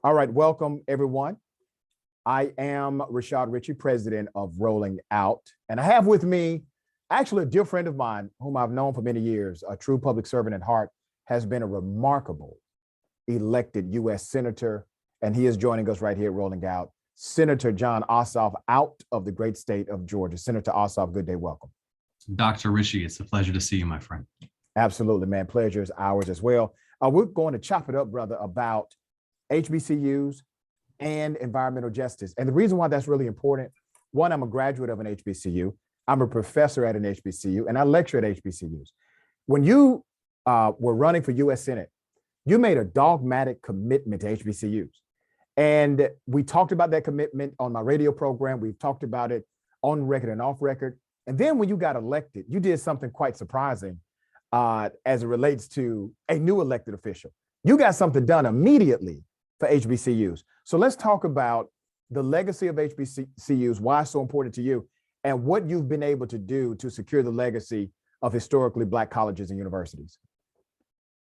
All right, welcome everyone. I am Rashad Richey, president of Rolling Out, and I have with me actually a dear friend of mine whom I've known for many years, a true public servant at heart, has been a remarkable elected U.S. Senator, and he is joining us right here at Rolling Out, Senator Jon Ossoff out of the great state of Georgia. Senator Ossoff, good day, welcome. Dr. Richey, it's a pleasure to see you, my friend. Absolutely, man. Pleasure is ours as well. We're going to chop it up, brother, about HBCUs and environmental justice. And the reason why that's really important, one, I'm a graduate of an HBCU. I'm a professor at an HBCU, and I lecture at HBCUs. When you were running for U.S. Senate, you made a dogmatic commitment to HBCUs. And we talked about that commitment on my radio program. We've talked about it on record and off record. And then when you got elected, you did something quite surprising as it relates to a new elected official. You got something done immediately for HBCUs. So let's talk about the legacy of HBCUs, why it's so important to you, and what you've been able to do to secure the legacy of historically Black colleges and universities.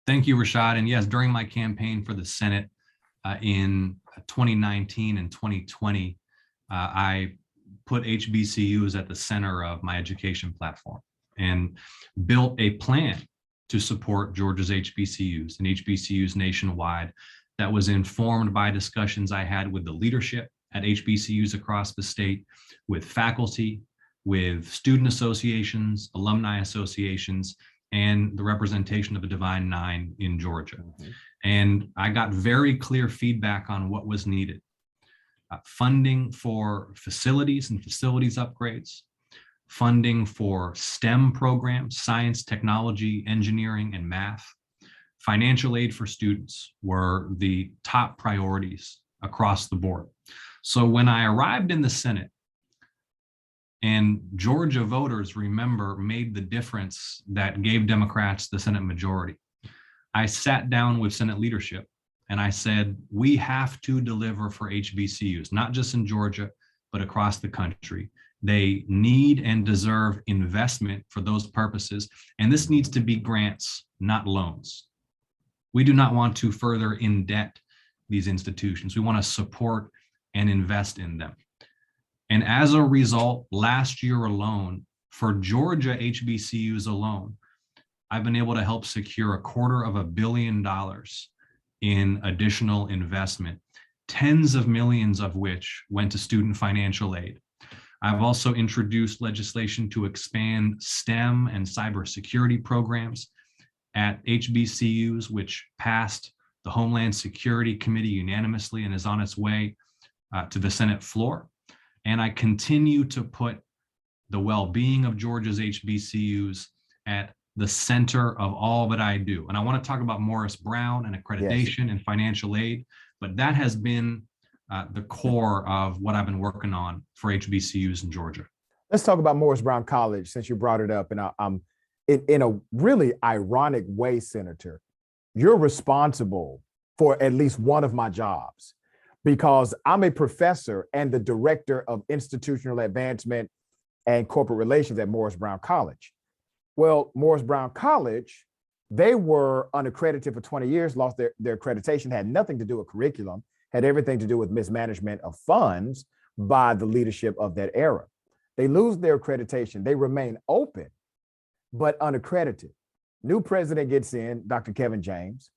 Thank you, Rashad. And yes, during my campaign for the Senate in 2019 and 2020, I put HBCUs at the center of my education platform and built a plan to support Georgia's HBCUs and HBCUs nationwide that was informed by discussions I had with the leadership at HBCUs across the state, with faculty, with student associations, alumni associations, and the representation of the Divine Nine in Georgia. Mm-hmm. And I got very clear feedback on what was needed. Funding for facilities and facilities upgrades, funding for STEM programs, science, technology, engineering, and math. Financial aid for students were the top priorities across the board. So when I arrived in the Senate, and Georgia voters, remember, made the difference that gave Democrats the Senate majority, I sat down with Senate leadership and I said, we have to deliver for HBCUs, not just in Georgia, but across the country. They need and deserve investment for those purposes. And this needs to be grants, not loans. We do not want to further in-debt these institutions. We want to support and invest in them. And as a result, last year alone, for Georgia HBCUs alone, I've been able to help secure $250 million in additional investment, tens of millions of which went to student financial aid. I've also introduced legislation to expand STEM and cybersecurity programs at HBCUs, which passed the Homeland Security Committee unanimously and is on its way to the Senate floor. And I continue to put the well-being of Georgia's HBCUs at the center of all that I do. And I want to talk about Morris Brown and accreditation and financial aid, but that has been the core of what I've been working on for HBCUs in Georgia. Let's talk about Morris Brown College, since you brought it up. And in a really ironic way, Senator, you're responsible for at least one of my jobs, because I'm a professor and the director of institutional advancement and corporate relations at Morris Brown College. Well, Morris Brown College, they were unaccredited for 20 years, lost their accreditation, had nothing to do with curriculum, had everything to do with mismanagement of funds by the leadership of that era. They lose their accreditation. They remain open, but unaccredited. New president gets in, Dr. Kevin James.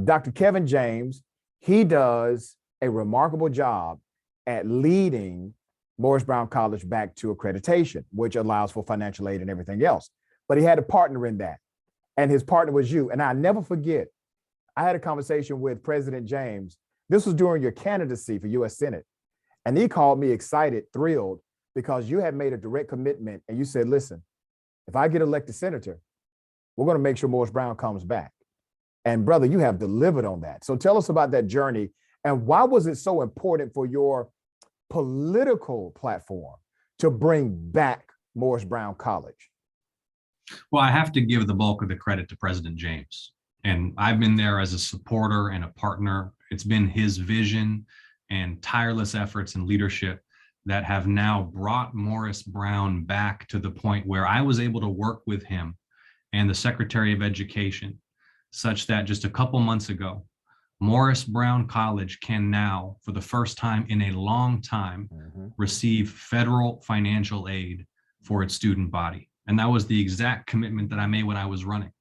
Dr. Kevin James, he does a remarkable job at leading Morris Brown College back to accreditation, which allows for financial aid and everything else. But he had a partner in that, and his partner was you. And I never forget, I had a conversation with President James. This was during your candidacy for U.S. Senate. And he called me excited, thrilled, because you had made a direct commitment. And you said, listen, if I get elected senator, we're going to make sure Morris Brown comes back. And brother, you have delivered on that. So tell us about that journey, and why was it so important for your political platform to bring back Morris Brown College? Well, I have to give the bulk of the credit to President James. And I've been there as a supporter and a partner. It's been his vision and tireless efforts and leadership that have now brought Morris Brown back to the point where I was able to work with him and the Secretary of Education such that just a couple months ago, Morris Brown College can now, for the first time in a long time, receive federal financial aid for its student body. And that was the exact commitment that I made when I was running,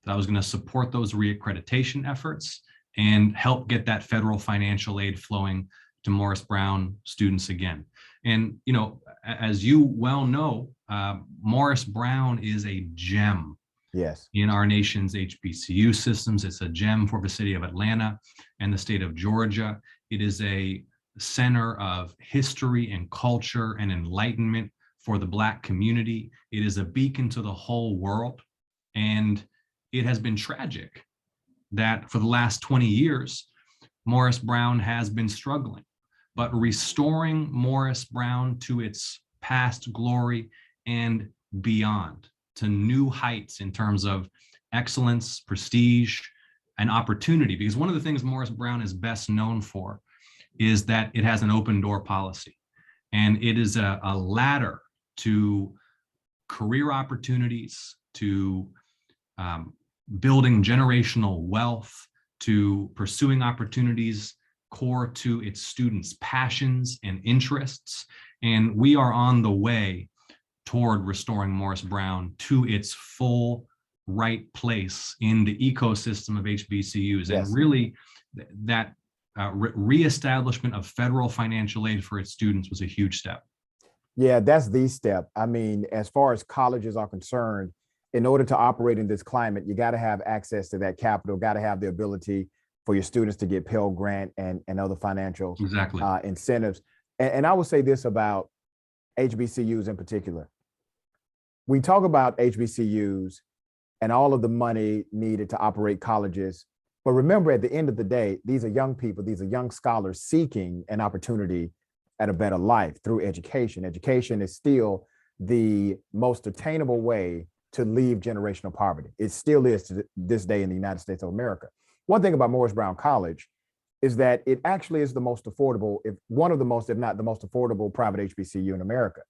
that I was going to support those reaccreditation efforts and help get that federal financial aid flowing to Morris Brown students again. And, you know, as you well know, Morris Brown is a gem in our nation's HBCU systems. It's a gem for the city of Atlanta and the state of Georgia. It is a center of history and culture and enlightenment for the Black community. It is a beacon to the whole world. And it has been tragic that for the last 20 years, Morris Brown has been struggling. But restoring Morris Brown to its past glory and beyond, to new heights in terms of excellence, prestige, and opportunity. Because one of the things Morris Brown is best known for is that it has an open door policy. And it is a ladder to career opportunities, to building generational wealth, to pursuing opportunities core to its students' passions and interests. And we are on the way toward restoring Morris Brown to its full right place in the ecosystem of HBCUs. And really that reestablishment of federal financial aid for its students was a huge step. Yeah, that's the step. I mean, as far as colleges are concerned, in order to operate in this climate, you got to have access to that capital, got to have the ability for your students to get Pell Grant and other financial incentives. And I would say this about HBCUs in particular. We talk about HBCUs and all of the money needed to operate colleges. But remember, at the end of the day, these are young people, these are young scholars seeking an opportunity at a better life through education. Education is still the most attainable way to leave generational poverty. It still is to this day in the United States of America. One thing about Morris Brown College is that it actually is the most affordable, if one of the most, if not the most affordable private HBCU in America.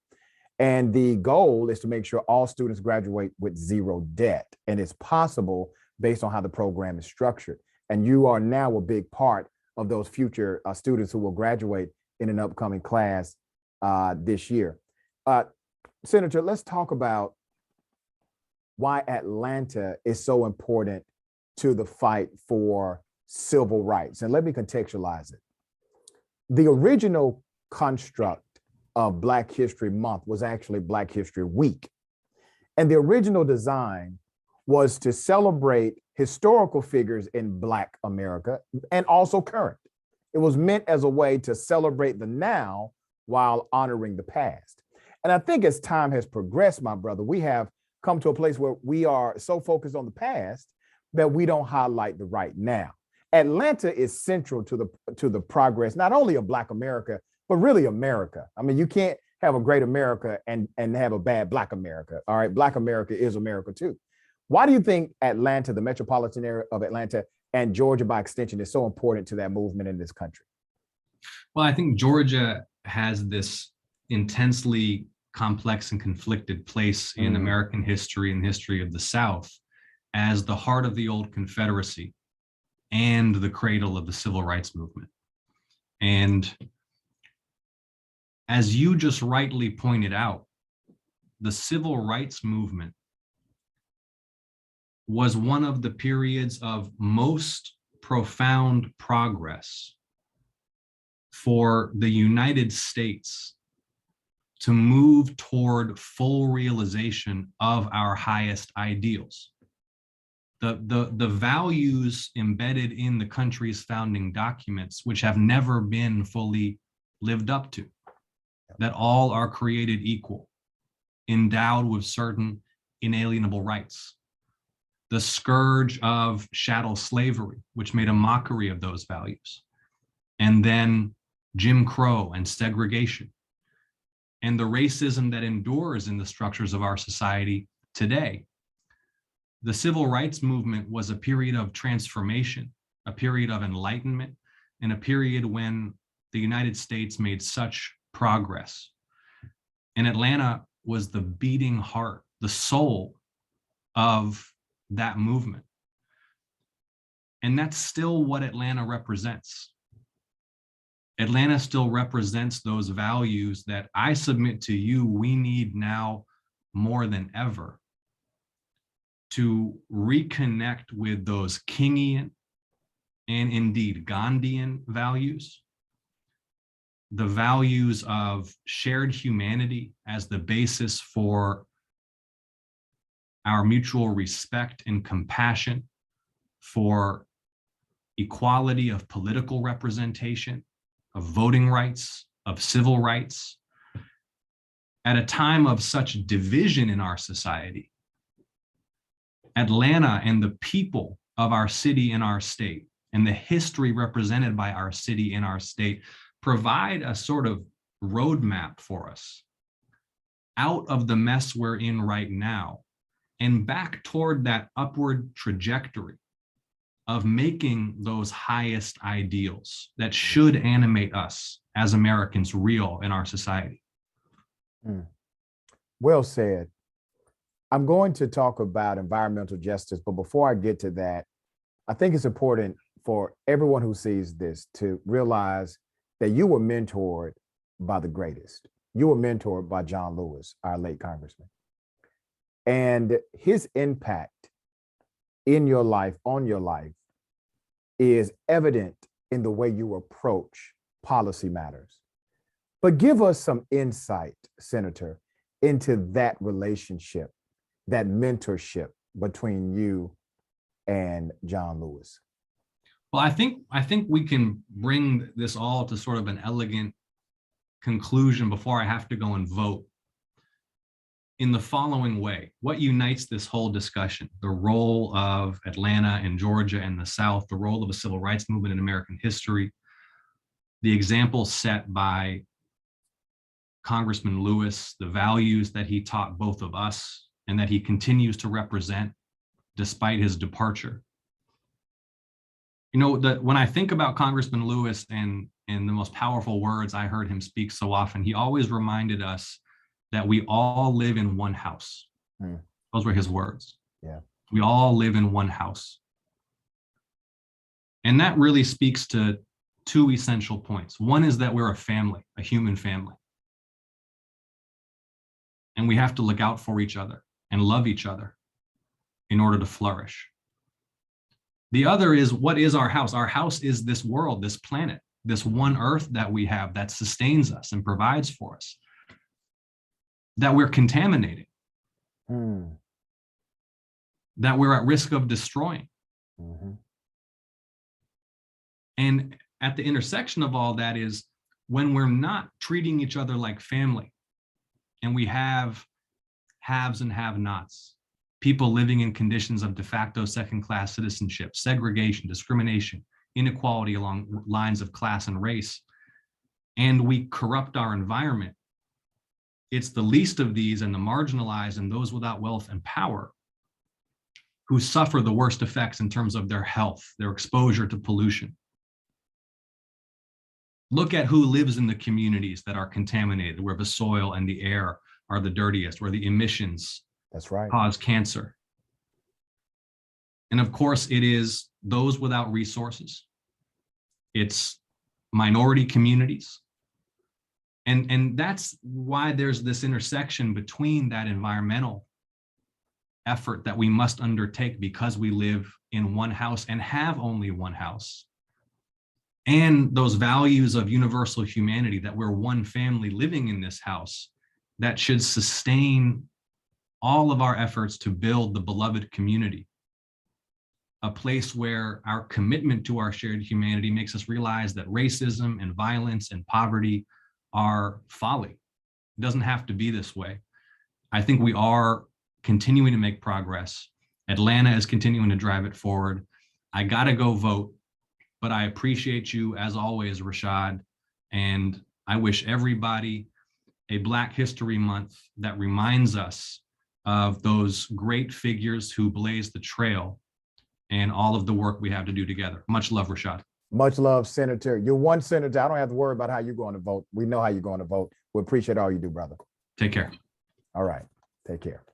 And the goal is to make sure all students graduate with zero debt. And it's possible based on how the program is structured. And you are now a big part of those future students who will graduate in an upcoming class this year. Senator, let's talk about why Atlanta is so important to the fight for civil rights. And let me contextualize it. The original construct of Black History Month was actually Black History Week. And the original design was to celebrate historical figures in Black America and also current. It was meant as a way to celebrate the now while honoring the past. And I think as time has progressed, my brother, we have come to a place where we are so focused on the past that we don't highlight the right now. Atlanta is central to the progress, not only of Black America, but really America. I mean, you can't have a great America and have a bad Black America. All right, Black America is America too. Why do you think Atlanta, the metropolitan area of Atlanta, and Georgia by extension is so important to that movement in this country? Well, I think Georgia has this intensely complex and conflicted place in American history and history of the South as the heart of the old Confederacy and the cradle of the civil rights movement. And as you just rightly pointed out, the civil rights movement was one of the periods of most profound progress for the United States to move toward full realization of our highest ideals. The values embedded in the country's founding documents, which have never been fully lived up to, that all are created equal, endowed with certain inalienable rights. The scourge of chattel slavery, which made a mockery of those values. And then Jim Crow and segregation, and the racism that endures in the structures of our society today. The civil rights movement was a period of transformation, a period of enlightenment, and a period when the United States made such progress. And Atlanta was the beating heart, the soul of that movement. And that's still what Atlanta represents. Atlanta still represents those values that I submit to you we need now more than ever to reconnect with those Kingian and indeed Gandhian values, the values of shared humanity as the basis for our mutual respect and compassion, for equality of political representation, of voting rights, of civil rights. At a time of such division in our society, Atlanta and the people of our city and our state and the history represented by our city and our state provide a sort of roadmap for us out of the mess we're in right now and back toward that upward trajectory of making those highest ideals that should animate us as Americans real in our society. Well said. I'm going to talk about environmental justice, but before I get to that, I think it's important for everyone who sees this to realize that you were mentored by the greatest. You were mentored by John Lewis, our late congressman. And his impact in your life, on your life, is evident in the way you approach policy matters. But give us some insight, Senator, into that relationship, that mentorship between you and John Lewis. Well, I think we can bring this all to sort of an elegant conclusion before I have to go and vote in the following way. What unites this whole discussion? The role of Atlanta and Georgia and the South, the role of the civil rights movement in American history, the example set by Congressman Lewis, the values that he taught both of us and that he continues to represent despite his departure. You know, when I think about Congressman Lewis and the most powerful words I heard him speak so often, he always reminded us that we all live in one house. Those were his words. Yeah. We all live in one house. And that really speaks to two essential points. One is that we're a family, a human family. And we have to look out for each other and love each other in order to flourish. The other is, what is our house? Our house is this world, this planet, this one earth that we have that sustains us and provides for us, that we're contaminating, that we're at risk of destroying. And at the intersection of all that is when we're not treating each other like family, and we have haves and have-nots, people living in conditions of de facto second-class citizenship, segregation, discrimination, inequality along lines of class and race, and we corrupt our environment, it's the least of these and the marginalized and those without wealth and power who suffer the worst effects in terms of their health, their exposure to pollution. Look at who lives in the communities that are contaminated, where the soil and the air are the dirtiest, where the emissions cause cancer. And of course, it is those without resources. It's minority communities. And that's why there's this intersection between that environmental effort that we must undertake because we live in one house and have only one house, and those values of universal humanity, that we're one family living in this house that should sustain all of our efforts to build the beloved community, a place where our commitment to our shared humanity makes us realize that racism and violence and poverty are folly. It doesn't have to be this way. I think we are continuing to make progress. Atlanta is continuing to drive it forward. I gotta go vote, but I appreciate you as always, Rashad. And I wish everybody a Black History Month that reminds us of those great figures who blazed the trail and all of the work we have to do together. Much love, Rashad. Much love, Senator. You're one senator. I don't have to worry about how you're going to vote. We know how you're going to vote. We appreciate all you do, brother. Take care. All right. Take care.